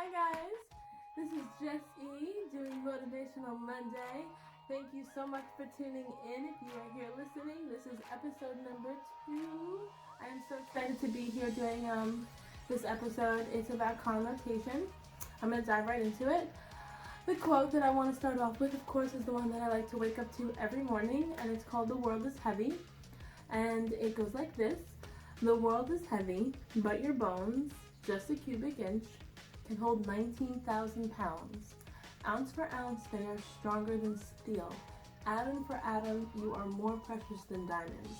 Hi guys, this is Jess E doing Motivational Monday. Thank you so much for tuning in. If you are here listening, this is episode number 2. I am so excited to be here doing this episode. It's about connotation. I'm going to dive right into it. The quote that I want to start off with, of course, is the one that I like to wake up to every morning, and it's called "The world is heavy." And it goes like this: the world is heavy, but your bones, just a cubic inch, can hold 19,000 pounds. Ounce for ounce, they are stronger than steel. Atom for atom, you are more precious than diamonds.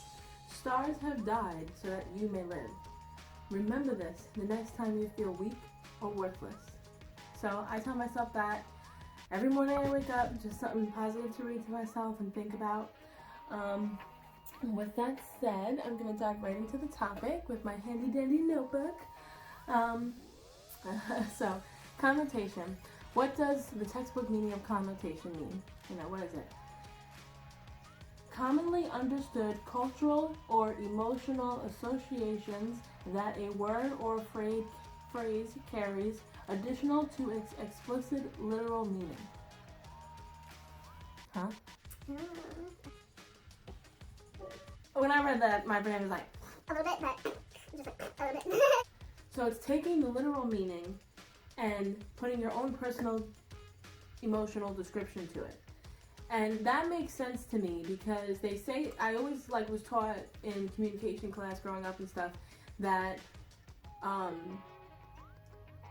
Stars have died so that you may live. Remember this the next time you feel weak or worthless. So I tell myself that every morning I wake up, just something positive to read to myself and think about. With that said, I'm going to dive right into the topic with my handy dandy notebook. So, connotation. What does the textbook meaning of connotation mean? What is it? Commonly understood cultural or emotional associations that a word or phrase carries additional to its explicit literal meaning. Huh? When I read that, my brain was like, a little bit, but just like a little bit. So it's taking the literal meaning and putting your own personal emotional description to it. And that makes sense to me because they say, I always was taught in communication class growing up and stuff, that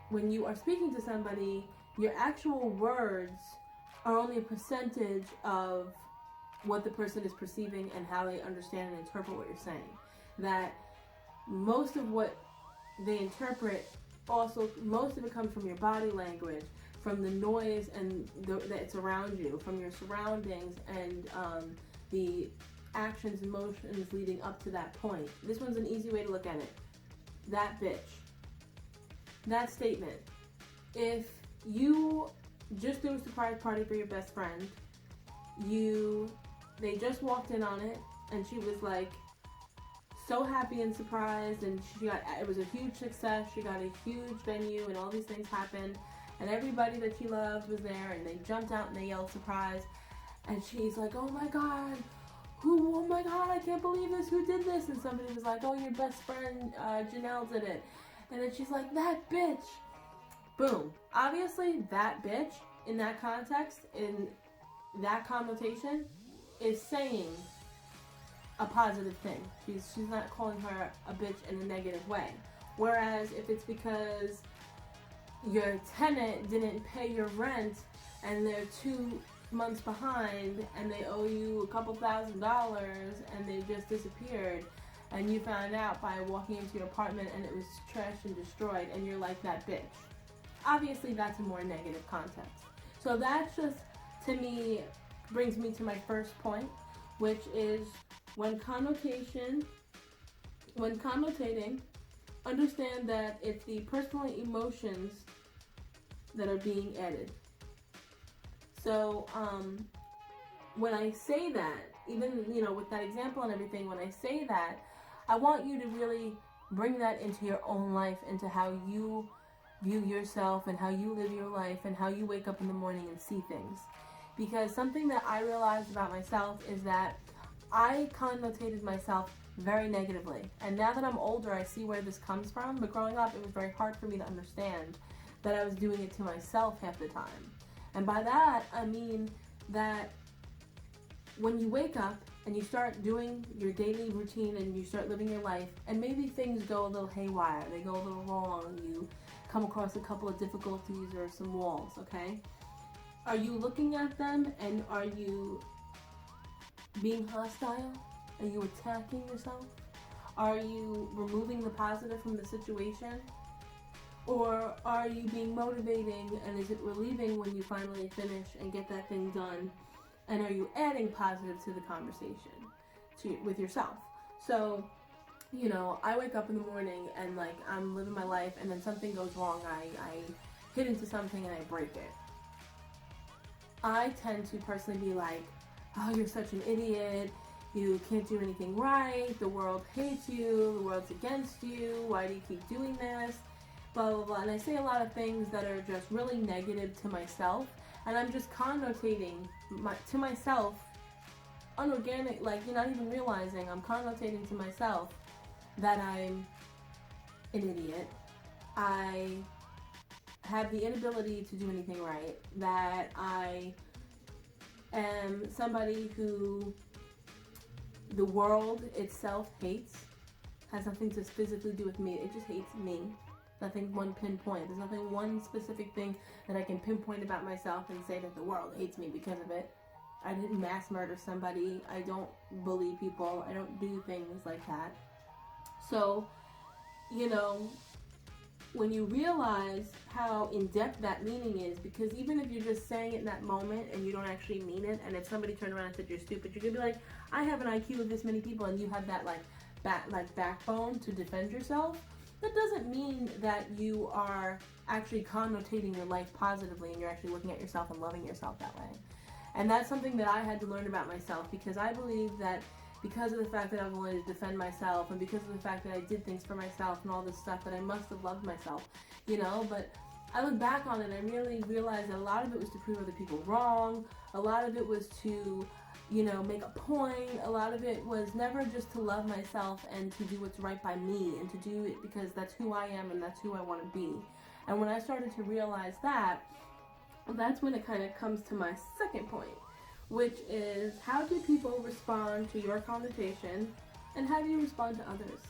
when you are speaking to somebody, your actual words are only a percentage of what the person is perceiving and how they understand and interpret what you're saying. That most of what they interpret, also most of it comes from your body language, from the noise and that's around you, from your surroundings, and the actions and motions leading up to that point. This one's an easy way to look at it. That bitch. That statement. If you just threw a surprise party for your best friend, they just walked in on it, and she was like so happy and surprised, and it was a huge success. She got a huge venue, and all these things happened, and everybody that she loved was there, and they jumped out and they yelled surprise, and she's like, oh my god, I can't believe this, who did this? And somebody was like, oh, your best friend Janelle did it. And then she's like, that bitch. Boom. Obviously, that bitch, in that context, in that connotation, is saying a positive thing. She's not calling her a bitch in a negative way. Whereas if it's because your tenant didn't pay your rent and they're 2 months behind and they owe you a couple $1,000s and they just disappeared, and you found out by walking into your apartment and it was trashed and destroyed, and you're like, that bitch. Obviously that's a more negative context. So that's just, to me, brings me to my first point, which is when connotating, understand that it's the personal emotions that are being added. So when I say that, even with that example and everything, when I say that, I want you to really bring that into your own life, into how you view yourself and how you live your life and how you wake up in the morning and see things. Because something that I realized about myself is that I connotated myself very negatively. And now that I'm older, I see where this comes from. But growing up, it was very hard for me to understand that I was doing it to myself half the time. And by that, I mean that when you wake up and you start doing your daily routine and you start living your life, and maybe things go a little haywire, they go a little wrong, you come across a couple of difficulties or some walls, okay? Are you looking at them and are you being hostile? Are you attacking yourself? Are you removing the positive from the situation? Or are you being motivating, and is it relieving when you finally finish and get that thing done? And are you adding positive to the conversation with yourself? So, I wake up in the morning and I'm living my life, and then something goes wrong. I hit into something and I break it. I tend to personally be like, oh, you're such an idiot. You can't do anything right. The world hates you. The world's against you. Why do you keep doing this? blah, blah, blah. And I say a lot of things that are just really negative to myself. And I'm just connotating to myself, unorganic, like you're not even realizing I'm connotating to myself that I'm an idiot. I have the inability to do anything right. That I am somebody who the world itself hates. Has nothing to physically do with me. It just hates me. Nothing one pinpoint. There's nothing one specific thing that I can pinpoint about myself and say that the world hates me because of it. I didn't mass murder somebody. I don't bully people. I don't do things like that. So, you know, when you realize how in-depth that meaning is, because even if you're just saying it in that moment and you don't actually mean it, and if somebody turned around and said you're stupid, you're going to be like, I have an IQ of this many people, and you have that backbone to defend yourself. That doesn't mean that you are actually connotating your life positively and you're actually looking at yourself and loving yourself that way. And that's something that I had to learn about myself, because I believe that because of the fact that I was willing to defend myself and because of the fact that I did things for myself and all this stuff, that I must have loved myself, you know. But I look back on it and I really realized that a lot of it was to prove other people wrong. A lot of it was to, you know, make a point. A lot of it was never just to love myself and to do what's right by me and to do it because that's who I am and that's who I want to be. And when I started to realize that, that's when it kind of comes to my second point, which is how do people respond to your connotation and how do you respond to others?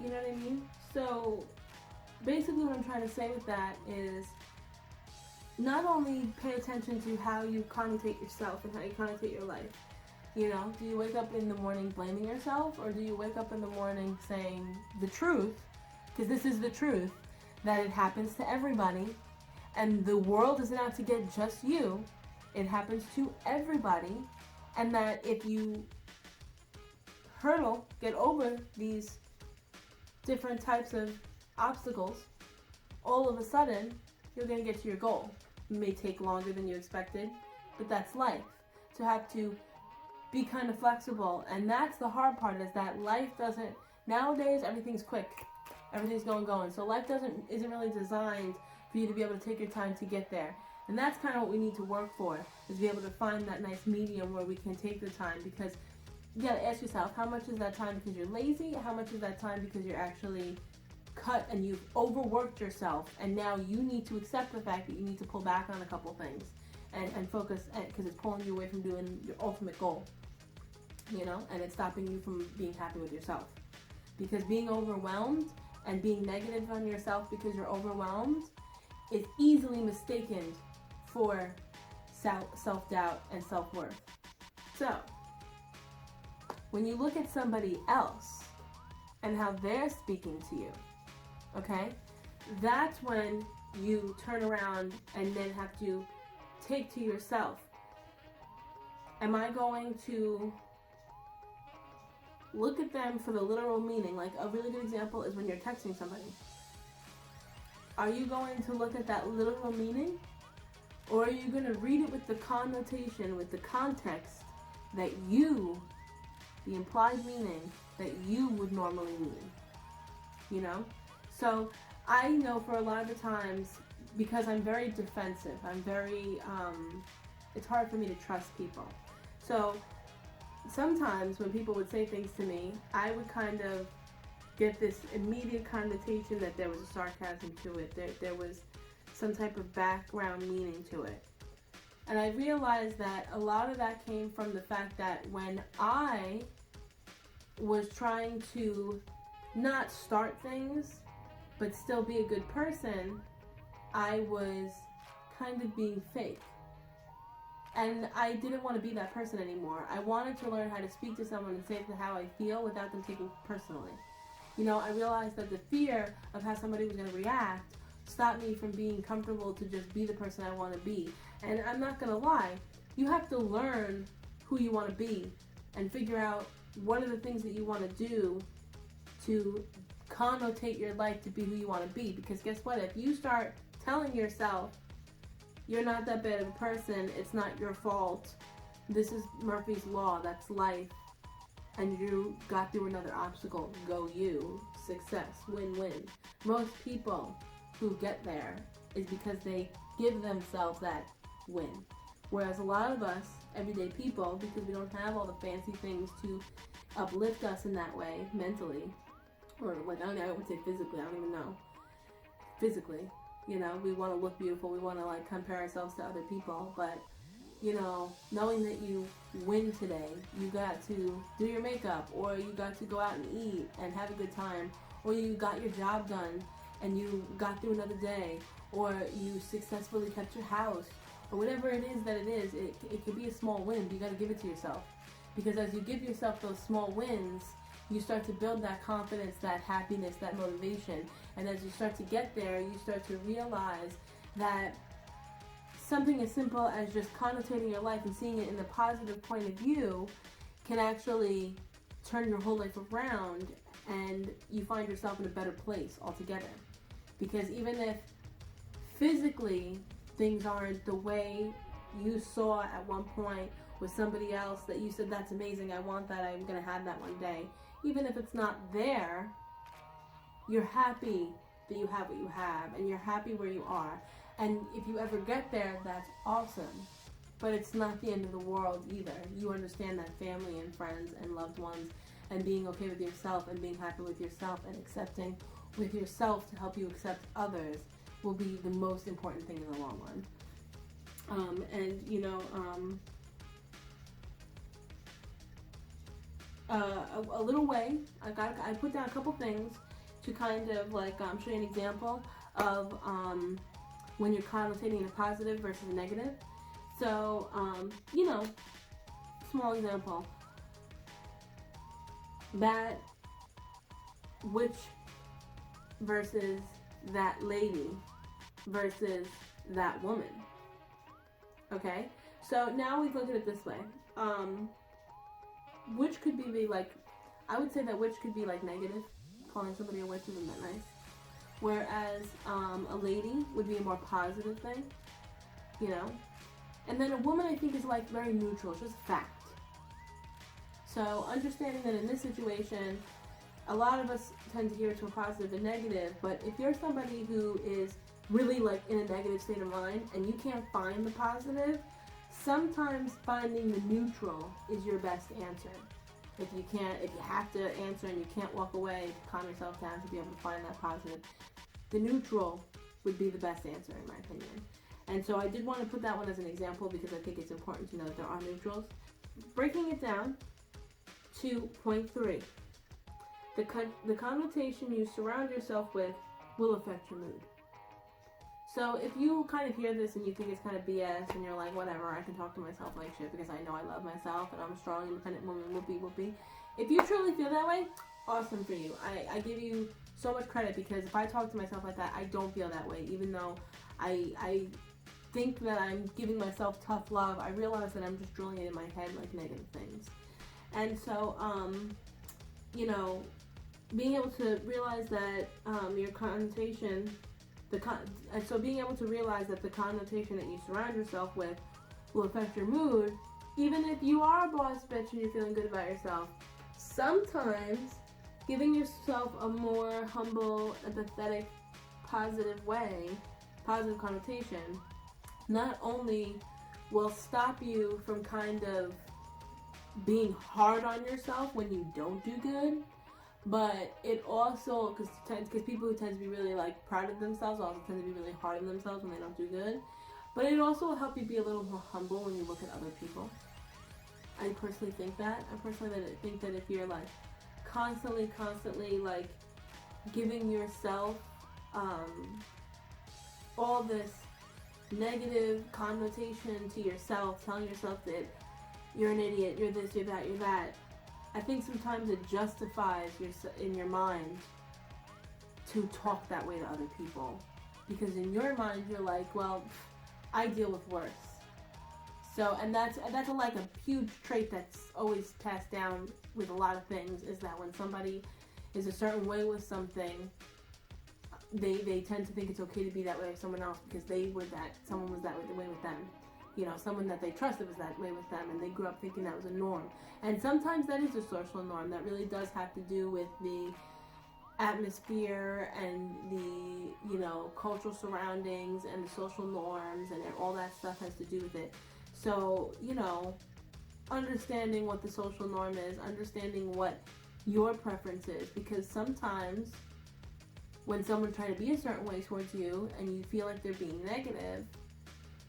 You know what I mean? So basically what I'm trying to say with that is not only pay attention to how you connotate yourself and how you connotate your life. You know, do you wake up in the morning blaming yourself, or do you wake up in the morning saying the truth, because this is the truth, that it happens to everybody and the world isn't out to get just you. It happens to everybody, and that if you get over these different types of obstacles, all of a sudden, you're going to get to your goal. It may take longer than you expected, but that's life. To have to be kind of flexible, and that's the hard part, is that life doesn't, nowadays everything's quick. Everything's going. So life isn't really designed for you to be able to take your time to get there. And that's kind of what we need to work for, is be able to find that nice medium where we can take the time, because you got to ask yourself, how much is that time because you're lazy? How much is that time because you're actually cut and you've overworked yourself, and now you need to accept the fact that you need to pull back on a couple things and focus, because it's pulling you away from doing your ultimate goal, you know, and it's stopping you from being happy with yourself. Because being overwhelmed and being negative on yourself because you're overwhelmed is easily mistaken for self-doubt and self-worth. So, when you look at somebody else and how they're speaking to you, okay, that's when you turn around and then have to take to yourself, am I going to look at them for the literal meaning? Like a really good example is when you're texting somebody. Are you going to look at that literal meaning? Or are you going to read it with the connotation, with the context that you, the implied meaning that you would normally mean? You know? So I know for a lot of the times, because I'm very defensive, it's hard for me to trust people. So sometimes when people would say things to me, I would kind of get this immediate connotation that there was a sarcasm to it, there was some type of background meaning to it. And I realized that a lot of that came from the fact that when I was trying to not start things, but still be a good person, I was kind of being fake. And I didn't want to be that person anymore. I wanted to learn how to speak to someone and say how I feel without them taking it personally. You know, I realized that the fear of how somebody was going to react stopped me from being comfortable to just be the person I want to be. And I'm not going to lie, you have to learn who you want to be and figure out what are the things that you want to do to connotate your life to be who you want to be. Because guess what? If you start telling yourself, you're not that bad of a person, it's not your fault, this is Murphy's Law, that's life, and you got through another obstacle. Go you. Success. Win-win. Most people who get there is because they give themselves that win. Whereas a lot of us, everyday people, because we don't have all the fancy things to uplift us in that way, mentally, or like, I would say physically, I don't even know. Physically, you know, we want to look beautiful, we want to like compare ourselves to other people, but you know, knowing that you win today, you got to do your makeup, or you got to go out and eat and have a good time, or you got your job done and you got through another day, or you successfully kept your house, or whatever it is that it is, it could be a small win, but you got to give it to yourself. Because as you give yourself those small wins, you start to build that confidence, that happiness, that motivation. And as you start to get there, you start to realize that something as simple as just connotating your life and seeing it in a positive point of view can actually turn your whole life around, and you find yourself in a better place altogether. Because even if physically things aren't the way you saw at one point with somebody else that you said, that's amazing, I want that, I'm going to have that one day. Even if it's not there, you're happy that you have what you have, and you're happy where you are. And if you ever get there, that's awesome. But it's not the end of the world either. You understand that family and friends and loved ones and being okay with yourself and being happy with yourself and accepting with yourself to help you accept others will be the most important thing in the long run. And you know, a little way, I put down a couple things to kind of like show you an example of when you're connotating in a positive versus a negative. So, you know, small example, that witch versus that lady versus that woman. Okay, so now we look at it this way. Witch could be like, I would say that witch could be like negative, calling somebody a witch isn't that nice. Whereas a lady would be a more positive thing, you know. And then a woman, I think, is like very neutral, it's just fact. So understanding that in this situation, a lot of us tend to gear to a positive and negative, but if you're somebody who is really like in a negative state of mind and you can't find the positive, sometimes finding the neutral is your best answer. If you have to answer and you can't walk away, calm yourself down to be able to find that positive, the neutral would be the best answer in my opinion. And so I did want to put that one as an example because I think it's important to know that there are neutrals. Breaking it down to point 3. The connotation you surround yourself with will affect your mood. So if you kind of hear this and you think it's kind of BS and you're like, whatever, I can talk to myself like shit because I know I love myself and I'm a strong, independent woman, whoopee. If you truly feel that way, awesome for you. I give you so much credit because if I talk to myself like that, I don't feel that way. Even though I think that I'm giving myself tough love, I realize that I'm just drilling it in my head like negative things. And so, you know, being able to realize that your connotation, so being able to realize that the connotation that you surround yourself with will affect your mood, even if you are a boss bitch and you're feeling good about yourself. Sometimes giving yourself a more humble, empathetic, positive way, positive connotation, not only will stop you from kind of being hard on yourself when you don't do good, but it also, because people who tend to be really like proud of themselves also tend to be really hard on themselves when they don't do good. But it also will help you be a little more humble when you look at other people. I personally think that. I think that if you're like constantly like giving yourself all this negative connotation to yourself, telling yourself that you're an idiot, you're this, you're that, you're that, I think sometimes it justifies in your mind to talk that way to other people. Because in your mind, you're like, well, I deal with worse. So, and that's like a huge trait that's always passed down with a lot of things, is that when somebody is a certain way with something, they tend to think it's okay to be that way with someone else because someone was that way with them. someone that they trusted was that way with them, and they grew up thinking that was a norm. And sometimes that is a social norm. That really does have to do with the atmosphere and the, cultural surroundings and the social norms, and all that stuff has to do with it. So, understanding what the social norm is, understanding what your preference is, because sometimes when someone tries to be a certain way towards you and you feel like they're being negative,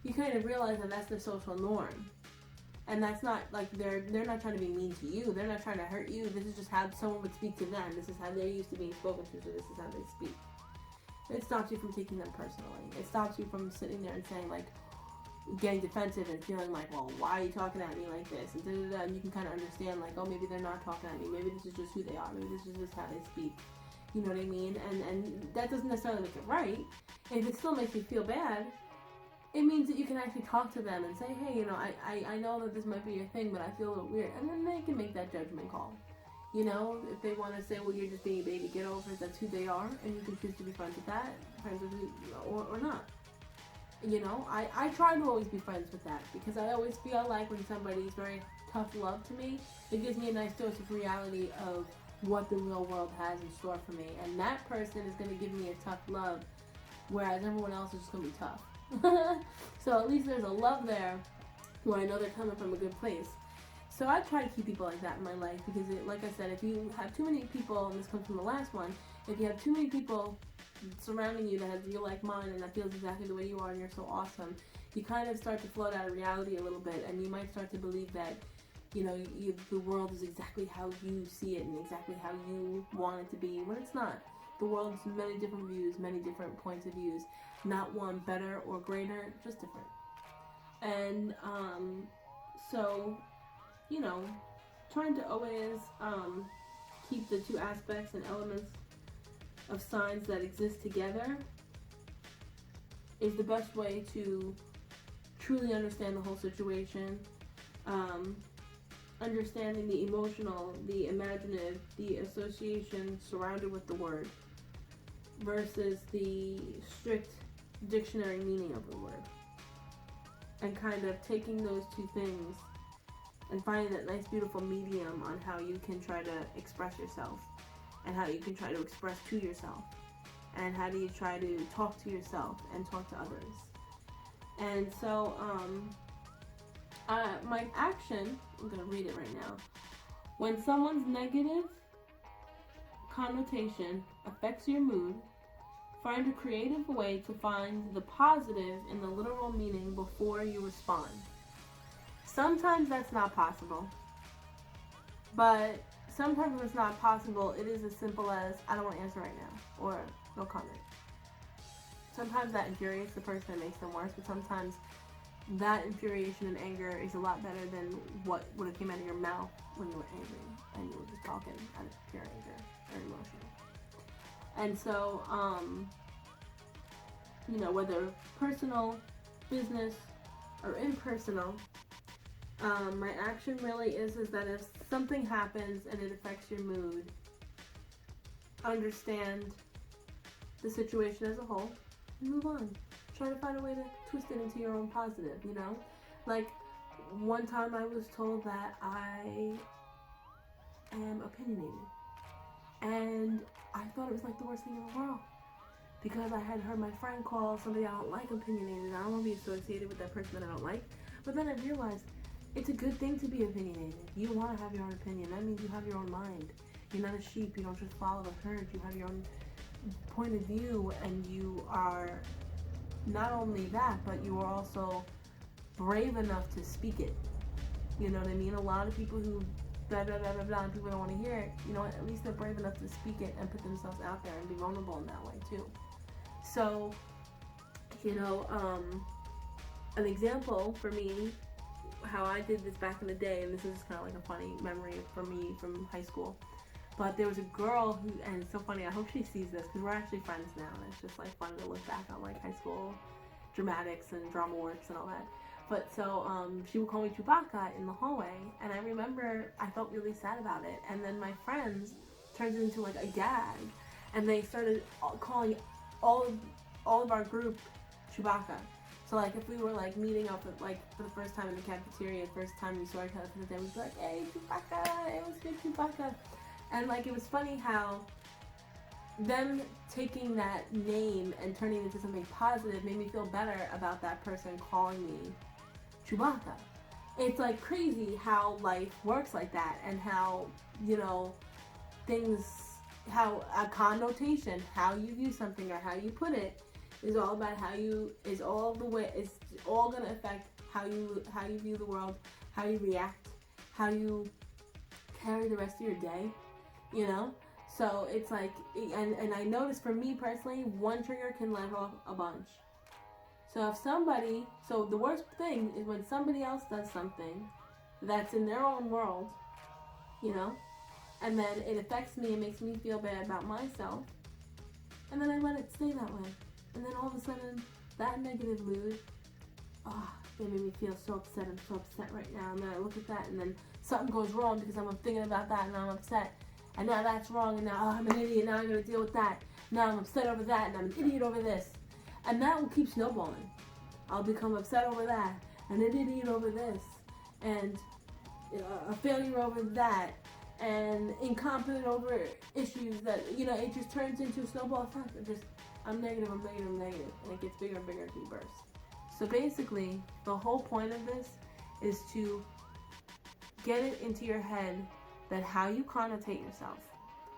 you kind of realize that that's the social norm. And that's not like they're not trying to be mean to you. They're not trying to hurt you. This is just how someone would speak to them. This is how they're used to being spoken to, so this is how they speak. It stops you from taking them personally. It stops you from sitting there and saying, like, getting defensive and feeling like, well, why are you talking at me like this? And you can kind of understand, like, oh, maybe they're not talking at me. Maybe this is just who they are. Maybe this is just how they speak. You know what I mean? And that doesn't necessarily make it right. If it still makes you feel bad, it means that you can actually talk to them and say, hey, I know that this might be your thing, but I feel a little weird. And then they can make that judgment call. If they want to say, well, you're just being a baby, get over it, that's who they are, and you can choose to be friends with that, friends with you, or not. I try to always be friends with that, because I always feel like when somebody's very tough love to me, it gives me a nice dose of reality of what the real world has in store for me. And that person is going to give me a tough love, whereas everyone else is just going to be tough. So at least there's a love there where I know they're coming from a good place. So I try to keep people like that in my life, because like I said, if you have too many people, and this comes from the last one, if you have too many people surrounding you that has you like mine and that feels exactly the way you are and you're so awesome, you kind of start to float out of reality a little bit, and you might start to believe that the world is exactly how you see it and exactly how you want it to be, when it's not. The world's many different views, many different points of views, not one better or greater, just different. And so trying to always keep the two aspects and elements of signs that exist together is the best way to truly understand the whole situation. Understanding the emotional, the imaginative, the association surrounded with the word versus the strict dictionary meaning of the word. And kind of taking those two things and finding that nice, beautiful medium on how you can try to express yourself, and how you can try to express to yourself, and how do you try to talk to yourself and talk to others. And so, my action, I'm going to read it right now. When someone's negative connotation affects your mood, find a creative way to find the positive in the literal meaning before you respond. Sometimes that's not possible. But sometimes when it's not possible, it is as simple as, I don't want to answer right now, or no comment. Sometimes that infuriates the person and makes them worse, but sometimes that infuriation and anger is a lot better than what would have came out of your mouth when you were angry and you were just talking out of pure anger or emotion. And so, whether personal, business, or impersonal, my action really is that if something happens and it affects your mood, understand the situation as a whole and move on. Try to find a way to twist it into your own positive, Like, one time I was told that I am opinionated. And I thought it was like the worst thing in the world. Because I had heard my friend call somebody I don't like opinionated. I don't want to be associated with that person that I don't like. But then I realized it's a good thing to be opinionated. You want to have your own opinion. That means you have your own mind. You're not a sheep. You don't just follow the herd. You have your own point of view, and you are not only that, but you are also brave enough to speak it. You know what I mean? A lot of people who blah, blah, blah, blah, blah, and people don't want to hear it, at least they're brave enough to speak it and put themselves out there and be vulnerable in that way too. So, an example for me, how I did this back in the day, and this is kind of like a funny memory for me from high school, but there was a girl who, and it's so funny, I hope she sees this, because we're actually friends now, and it's just like fun to look back on like high school dramatics and drama works and all that. But so, she would call me Chewbacca in the hallway, and I remember I felt really sad about it, and then my friends turned it into like a gag, and they started calling all of our group Chewbacca. So like if we were like meeting up with, like for the first time in the cafeteria, first time we saw each other for the day, we'd be like, hey, Chewbacca, it was good, Chewbacca. And like it was funny how them taking that name and turning it into something positive made me feel better about that person calling me Chewbacca. It's like crazy how life works like that, and how, you know, things, how a connotation, how you view something or how you put it, is all about how you, is all the way, it's all going to affect how you view the world, how you react, how you carry the rest of your day, you know? So it's like, and I noticed for me personally, one trigger can let off a bunch. So if somebody, so the worst thing is when somebody else does something that's in their own world, you know, and then it affects me and makes me feel bad about myself, and then I let it stay that way. And then all of a sudden, that negative mood, they made me feel so upset. I'm so upset right now. And then I look at that, and then something goes wrong because I'm thinking about that, and I'm upset. And now that's wrong, and now I'm an idiot. Now I'm going to deal with that. Now I'm upset over that, and I'm an idiot over this. And that will keep snowballing. I'll become upset over that, and an idiot over this, and a failure over that, and incompetent over issues that, you know, it just turns into a snowball effect. I'm negative, and it gets bigger and bigger as we burst. So basically, the whole point of this is to get it into your head that how you connotate yourself,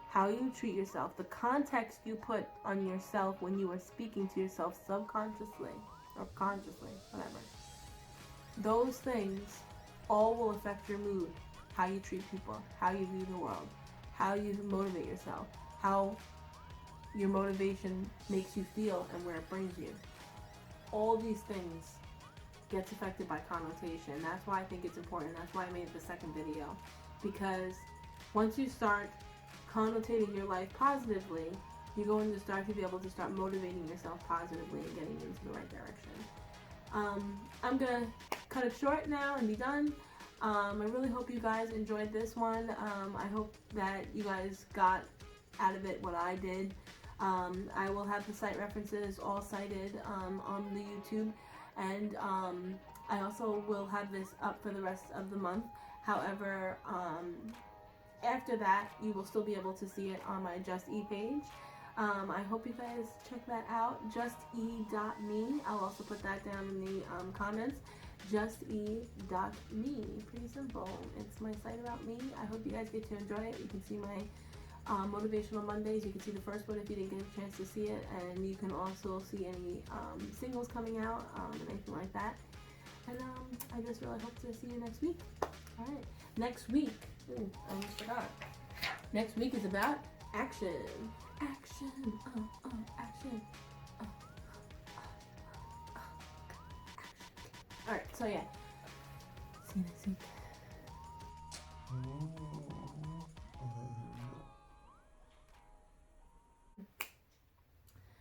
how you treat yourself, the context you put on yourself when you are speaking to yourself subconsciously or consciously, whatever, those things all will affect your mood, how you treat people, how you view the world, how you motivate yourself, how your motivation makes you feel and where it brings you. All these things gets affected by connotation. That's why I think it's important. That's why I made the second video. Because once you start connotating your life positively, you're going to start to be able to start motivating yourself positively and getting into the right direction. I'm going to cut it short now and be done. I really hope you guys enjoyed this one. I hope that you guys got out of it what I did. I will have the site references all cited on the YouTube, and I also will have this up for the rest of the month. However, after that, you will still be able to see it on my Just E page. I hope you guys check that out, juste.me. I'll also put that down in the comments. Juste.me. Pretty simple. It's my site about me. I hope you guys get to enjoy it. You can see my Motivational Mondays. You can see the first one if you didn't get a chance to see it, and you can also see any singles coming out and anything like that. And I just really hope to see you next week. All right, next week. Ooh, I almost forgot. Next week is about action. Action. Action. All right. So yeah. See you next week.